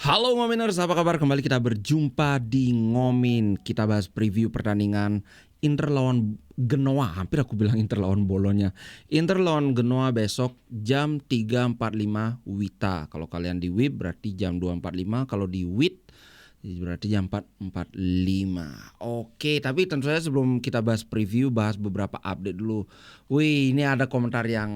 Halo Ngominers, apa kabar? Kembali kita berjumpa di Ngomin. Kita bahas preview pertandingan Inter lawan Genoa. Hampir aku bilang Inter lawan Bolonya. Inter lawan Genoa besok jam 3.45 WITA. Kalau kalian di WIB berarti jam 2.45. Kalau di WIT berarti jam 4.45. Oke, tapi tentu saja sebelum kita bahas preview, bahas beberapa update dulu. Wih, ini ada komentar yang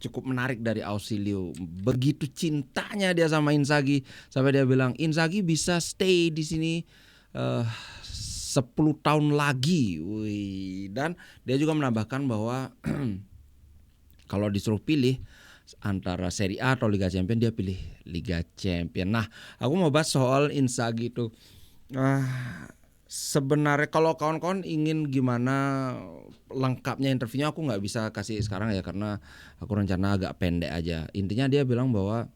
cukup menarik dari Ausilio. Begitu cintanya dia sama Inzaghi, sampai dia bilang Inzaghi bisa stay di sini 10 tahun lagi. Wih, dan dia juga menambahkan bahwa kalau disuruh pilih antara Serie A atau Liga Champion, dia pilih Liga Champion. Nah, aku mau bahas soal Inzaghi itu. Sebenarnya kalau kawan-kawan ingin gimana lengkapnya interviewnya, aku nggak bisa kasih sekarang ya, karena aku rencana agak pendek aja. Intinya dia bilang bahwa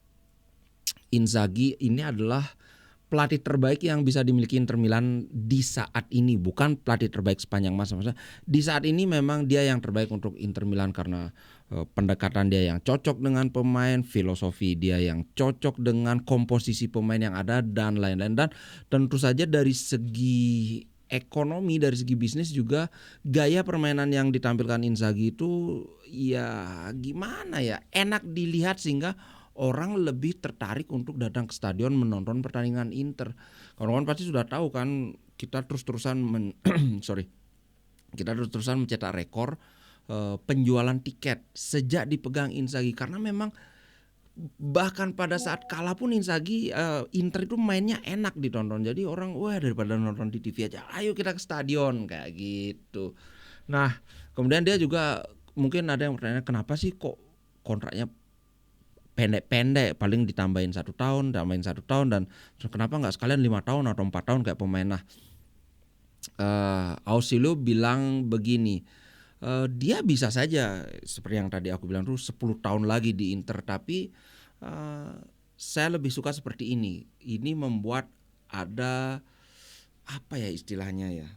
Inzaghi ini adalah pelatih terbaik yang bisa dimiliki Inter Milan di saat ini, bukan pelatih terbaik sepanjang masa. Maksudnya di saat ini memang dia yang terbaik untuk Inter Milan karena pendekatan dia yang cocok dengan pemain, filosofi dia yang cocok dengan komposisi pemain yang ada dan lain-lain. Dan tentu saja dari segi ekonomi, dari segi bisnis juga gaya permainan yang ditampilkan Inzaghi itu ya gimana ya, enak dilihat sehingga orang lebih tertarik untuk datang ke stadion menonton pertandingan Inter. Kawan-kawan pasti sudah tahu kan, kita terus-terusan kita terus-terusan mencetak rekor penjualan tiket sejak dipegang Inzaghi, karena memang bahkan pada saat kalah pun Inzaghi, Inter itu mainnya enak ditonton. Jadi orang, wah, daripada nonton di TV aja, ayo kita ke stadion kayak gitu. Nah, kemudian dia juga mungkin ada yang bertanya, kenapa sih kok kontraknya pendek-pendek, paling ditambahin 1 tahun, dan kenapa nggak sekalian 5 tahun atau 4 tahun kayak pemain. Nah, Ausilio bilang begini, dia bisa saja seperti yang tadi aku bilang tuh 10 tahun lagi di Inter, tapi saya lebih suka seperti ini. Ini membuat ada apa ya istilahnya ya?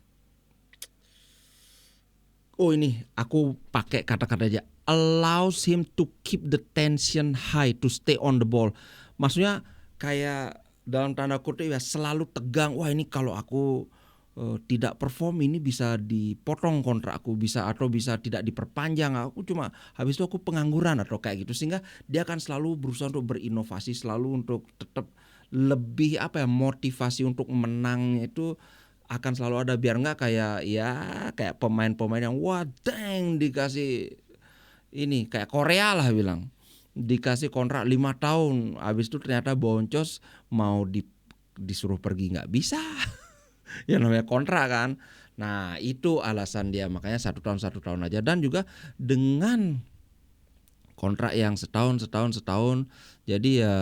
Oh, ini aku pakai kata-kata aja, allows him to keep the tension high, to stay on the ball. Maksudnya kayak dalam tanda kutip ya, selalu tegang. Wah, ini kalau aku tidak perform, ini bisa dipotong kontrak aku, bisa tidak diperpanjang. Aku cuma habis itu aku pengangguran atau kayak gitu, sehingga dia akan selalu berusaha untuk berinovasi, selalu untuk tetap lebih motivasi untuk menang itu akan selalu ada, biar nggak kayak pemain-pemain yang wah dang dikasih ini kayak Korea lah bilang, dikasih kontrak 5 tahun, habis itu ternyata boncos, mau disuruh pergi nggak bisa. Ya namanya kontrak kan. Nah, itu alasan dia, makanya 1 tahun aja. Dan juga dengan kontrak yang setahun, jadi ya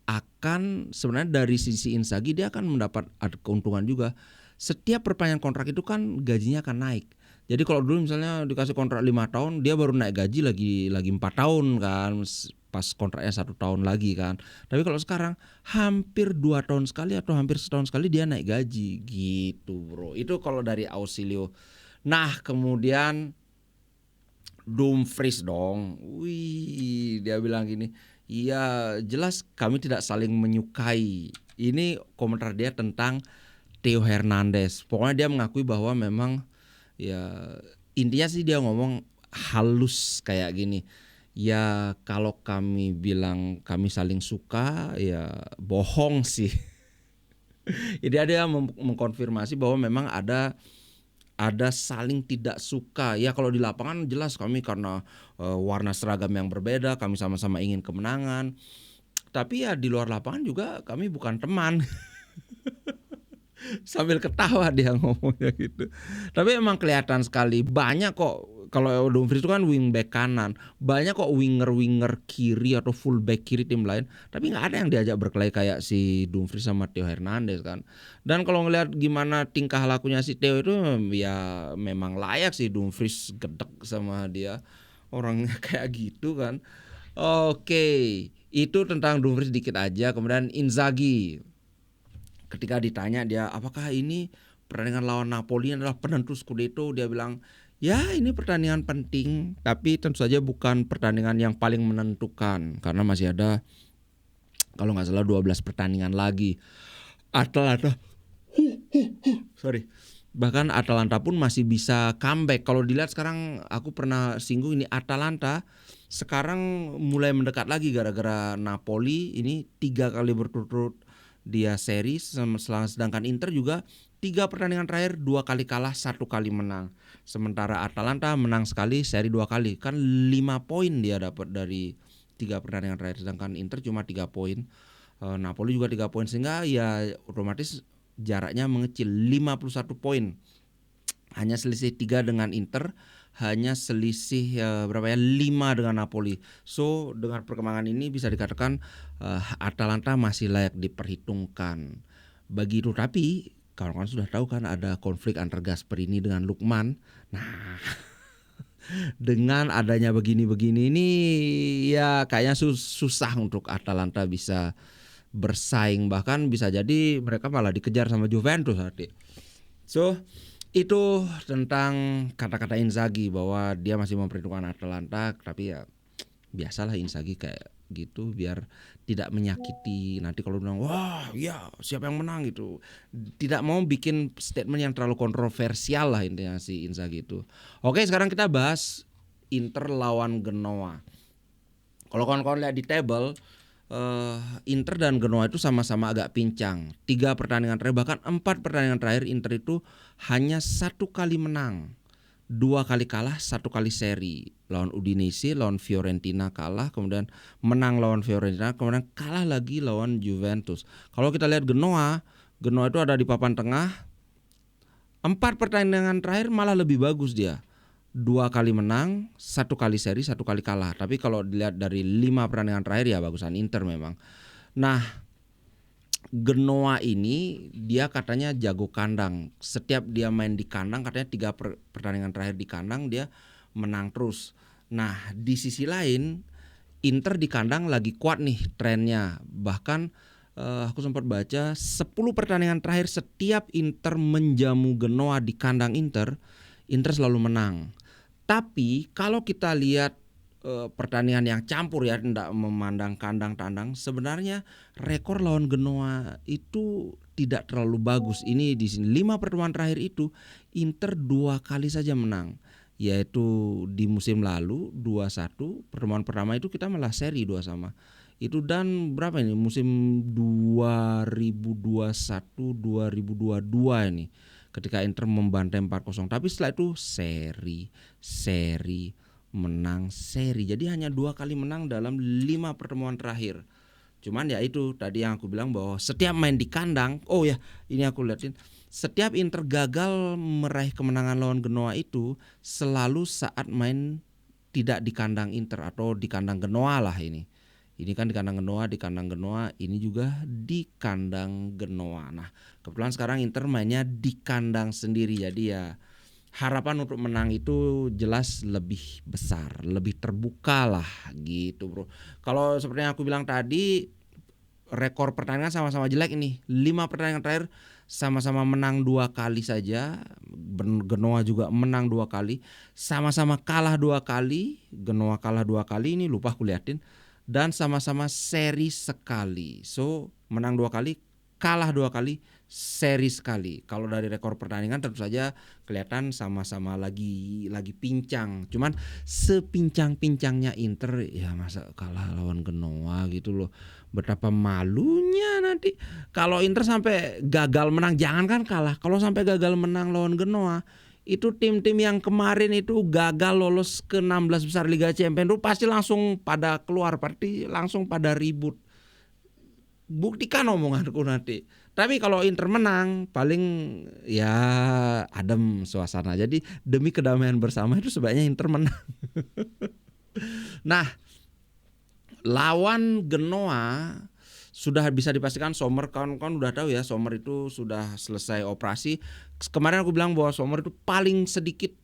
akan sebenarnya dari sisi Inzaghi dia akan mendapat keuntungan juga. Setiap perpanjangan kontrak itu kan gajinya akan naik. Jadi kalau dulu misalnya dikasih kontrak 5 tahun, dia baru naik gaji lagi 4 tahun kan, pas kontraknya 1 tahun lagi kan. Tapi kalau sekarang hampir 2 tahun sekali atau hampir setahun sekali dia naik gaji gitu, bro. Itu kalau dari Ausilio. Nah, kemudian Dumfries dong. Wih, dia bilang gini, iya jelas kami tidak saling menyukai. Ini komentar dia tentang Theo Hernandez. Pokoknya dia mengakui bahwa memang ya intinya sih dia ngomong halus kayak gini. Ya kalau kami bilang kami saling suka ya bohong sih. Jadi dia mengkonfirmasi bahwa memang ada saling tidak suka. Ya kalau di lapangan jelas kami karena warna seragam yang berbeda, kami sama-sama ingin kemenangan. Tapi ya di luar lapangan juga kami bukan teman. Sambil ketawa dia ngomongnya gitu. Tapi emang kelihatan sekali banyak kok, kalau Dumfries itu kan wingback kanan, banyak kok winger kiri atau fullback kiri tim lain, tapi nggak ada yang diajak berkelahi kayak si Dumfries sama Theo Hernandez kan. Dan kalau ngelihat gimana tingkah lakunya si Theo itu, ya memang layak sih Dumfries gedek sama dia, orangnya kayak gitu kan. Oke, itu tentang Dumfries dikit aja. Kemudian Inzaghi, ketika ditanya dia apakah ini pertandingan lawan Napoli adalah penentu Scudetto, dia bilang ya ini pertandingan penting, tapi tentu saja bukan pertandingan yang paling menentukan karena masih ada Kalau nggak salah 12 pertandingan lagi. Atalanta bahkan Atalanta pun masih bisa comeback. Kalau dilihat sekarang, aku pernah singgung ini, Atalanta sekarang mulai mendekat lagi gara-gara Napoli ini 3 kali berturut-turut dia seri, sedangkan Inter juga 3 pertandingan terakhir 2 kali kalah, 1 kali menang. Sementara Atalanta menang sekali, seri 2 kali, kan 5 poin dia dapat dari 3 pertandingan terakhir, sedangkan Inter cuma 3 poin. Napoli juga 3 poin, sehingga ya otomatis jaraknya mengecil 51 poin. Hanya selisih 3 dengan Inter, hanya selisih 5 dengan Napoli. So dengan perkembangan ini bisa dikatakan Atalanta masih layak diperhitungkan. Begitu, tapi kawan-kawan sudah tahu kan ada konflik antar Gasperini dengan Lukman. Nah, dengan adanya begini-begini ini ya kayaknya susah untuk Atalanta bisa bersaing, bahkan bisa jadi mereka malah dikejar sama Juventus nanti. So itu tentang kata-kata Inzaghi bahwa dia masih memperhitungkan Atalanta, tapi ya biasalah Inzaghi kayak gitu biar tidak menyakiti. Nanti kalau bilang wah ya siapa yang menang gitu, tidak mau bikin statement yang terlalu kontroversial lah intinya si Inzaghi itu. Oke, sekarang kita bahas Inter lawan Genoa. Kalau kawan-kawan lihat di table, Inter dan Genoa itu sama-sama agak pincang. 3 pertandingan terakhir, bahkan 4 pertandingan terakhir Inter itu hanya 1 kali menang, 2 kali kalah, 1 kali seri. Lawan Udinese, lawan Fiorentina kalah, kemudian menang lawan Fiorentina, kemudian kalah lagi lawan Juventus. Kalau kita lihat Genoa itu ada di papan tengah. 4 pertandingan terakhir malah lebih bagus dia. 2 kali menang, 1 kali seri, 1 kali kalah. Tapi kalau dilihat dari 5 pertandingan terakhir ya bagusan Inter memang. Nah, Genoa ini dia katanya jago kandang. Setiap dia main di kandang, katanya 3 pertandingan terakhir di kandang dia menang terus. Nah, di sisi lain Inter di kandang lagi kuat nih trennya. Bahkan aku sempat baca 10 pertandingan terakhir setiap Inter menjamu Genoa di kandang Inter selalu menang. Tapi kalau kita lihat pertandingan yang campur ya, tidak memandang kandang tandang, sebenarnya rekor lawan Genoa itu tidak terlalu bagus. Ini di sini 5 pertemuan terakhir itu Inter 2 kali saja menang, yaitu di musim lalu 2-1, pertemuan pertama itu kita malah seri 2-2. Itu dan berapa ini musim 2021 2022 ini, ketika Inter membantai 4-0, tapi setelah itu seri, menang seri. Jadi hanya 2 kali menang dalam 5 pertemuan terakhir. Cuman ya itu tadi yang aku bilang bahwa setiap main di kandang, oh ya ini aku liatin, setiap Inter gagal meraih kemenangan lawan Genoa itu selalu saat main tidak di kandang Inter atau di kandang Genoa lah ini. Ini kan di kandang Genoa, ini juga di kandang Genoa. Nah, kebetulan sekarang Inter mainnya di kandang sendiri, jadi ya harapan untuk menang itu jelas lebih besar, lebih terbuka lah gitu, bro. Kalau seperti yang aku bilang tadi, rekor pertandingan sama-sama jelek ini. 5 pertandingan terakhir sama-sama menang 2 kali saja. Genoa juga menang 2 kali. Sama-sama kalah 2 kali. Genoa kalah 2 kali, ini lupa aku liatin. Dan sama-sama seri sekali. So menang 2 kali, kalah 2 kali, seri sekali. Kalau dari rekor pertandingan tentu saja kelihatan sama-sama lagi pincang. Cuman sepincang-pincangnya Inter ya masa kalah lawan Genoa gitu loh. Betapa malunya nanti kalau Inter sampai gagal menang, jangankan kalah, kalau sampai gagal menang lawan Genoa, itu tim-tim yang kemarin itu gagal lolos ke 16 besar Liga Champions itu pasti langsung pada keluar, pasti langsung pada ribut. Buktikan omonganku nanti. Tapi kalau Inter menang paling ya adem suasana. Jadi demi kedamaian bersama itu sebaiknya Inter menang. Nah, lawan Genoa sudah bisa dipastikan Sommer, kan udah tahu ya, Sommer itu sudah selesai operasi. Kemarin aku bilang bahwa Sommer itu paling sedikit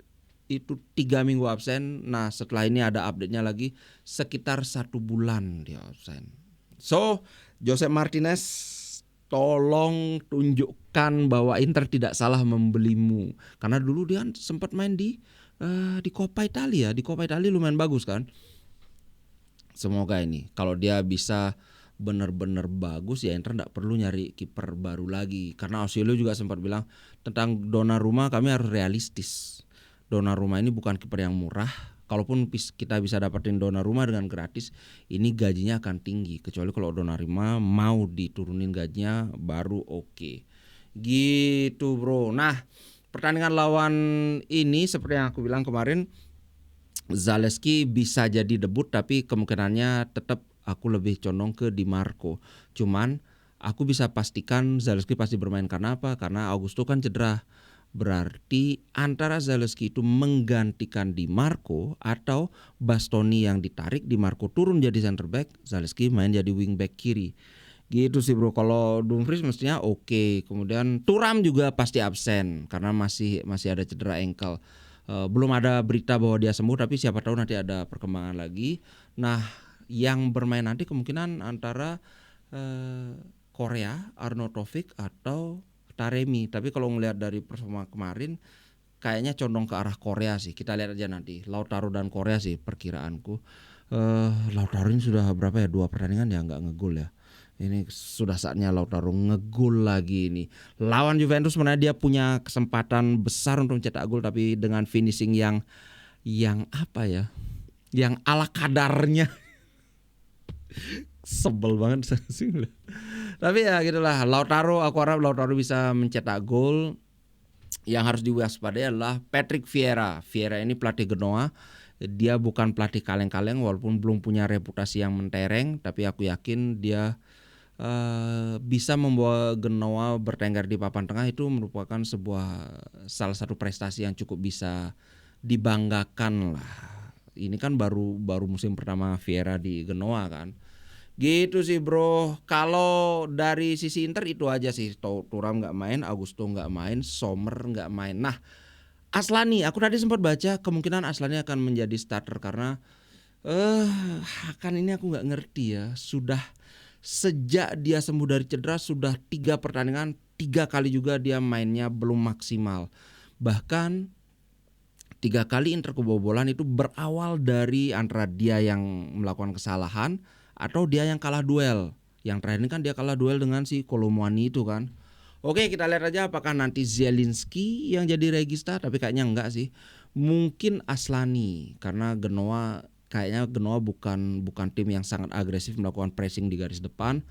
itu 3 minggu absen. Nah, setelah ini ada update-nya lagi, sekitar 1 bulan dia absen. So, Josep Martinez, tolong tunjukkan bahwa Inter tidak salah membelimu. Karena dulu dia sempat main di Coppa Italia. Di Coppa Italia lumayan bagus kan. Semoga ini kalau dia bisa benar-benar bagus, ya Inter nggak perlu nyari kiper baru lagi. Karena Ausilio juga sempat bilang tentang Donnarumma, kami harus realistis. Donnarumma ini bukan kiper yang murah. Kalaupun kita bisa dapetin Donnarumma dengan gratis, ini gajinya akan tinggi. Kecuali kalau Donnarumma mau diturunin gajinya baru oke. Gitu bro. Nah, pertandingan lawan ini seperti yang aku bilang kemarin, Zalewski bisa jadi debut, tapi kemungkinannya tetap aku lebih condong ke Di Marco. Cuman aku bisa pastikan Zalewski pasti bermain. Karena apa? Karena Augusto kan cedera. Berarti antara Zalewski itu menggantikan Di Marco atau Bastoni yang ditarik, Di Marco turun jadi center back, Zalewski main jadi wing back kiri. Gitu sih bro. Kalau Dumfries mestinya oke. Kemudian Thuram juga pasti absen karena masih ada cedera ankle. Belum ada berita bahwa dia sembuh, tapi siapa tahu nanti ada perkembangan lagi. Nah, yang bermain nanti kemungkinan antara Korea, Arnautovic atau Taremi. Tapi kalau ngelihat dari performa kemarin, kayaknya condong ke arah Korea sih. Kita lihat aja nanti. Lautaro dan Korea sih perkiraanku. Lautaro ini sudah berapa ya, 2 pertandingan ya nggak ngegol ya. Ini sudah saatnya Lautaro ngegol lagi ini. Lawan Juventus sebenarnya dia punya kesempatan besar untuk mencetak gol, tapi dengan finishing yang apa ya? Yang ala kadarnya. Sebel banget sih. Tapi ya gitulah, Lautaro, aku harap Lautaro bisa mencetak gol. Yang harus diwaspadai adalah Patrick Vieira. Vieira ini pelatih Genoa. Dia bukan pelatih kaleng-kaleng walaupun belum punya reputasi yang mentereng, tapi aku yakin dia bisa membawa Genoa bertengger di papan tengah. Itu merupakan salah satu prestasi yang cukup bisa dibanggakan lah. Ini kan baru musim pertama Vieira di Genoa kan. Gitu sih bro. Kalau dari sisi Inter itu aja sih. Thuram nggak main, Augusto nggak main, Sommer nggak main. Nah, Aslani, aku tadi sempat baca kemungkinan Aslani akan menjadi starter karena Hakan ini aku nggak ngerti ya. Sudah sejak dia sembuh dari cedera sudah 3 pertandingan, 3 kali juga dia mainnya belum maksimal. Bahkan 3 kali Inter kebobolan itu berawal dari antara dia yang melakukan kesalahan atau dia yang kalah duel. Yang terakhir ini kan dia kalah duel dengan si Kolomuani itu kan. Oke, kita lihat aja apakah nanti Zielinski yang jadi regista, tapi kayaknya enggak sih. Mungkin Aslani karena kayaknya Genoa bukan tim yang sangat agresif melakukan pressing di garis depan.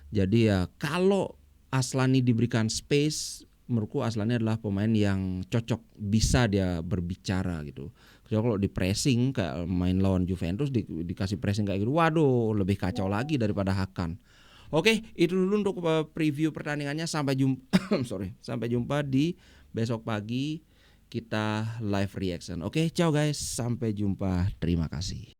Jadi ya kalau Aslani diberikan space, menurutku Aslani adalah pemain yang cocok, bisa dia berbicara gitu. Kalau di pressing kayak main lawan Juventus dikasih pressing kayak gitu, waduh lebih kacau lagi daripada Hakan. Oke, itu dulu untuk preview pertandingannya. Sampai jumpa di besok pagi kita live reaction. Oke, ciao guys, sampai jumpa. Terima kasih.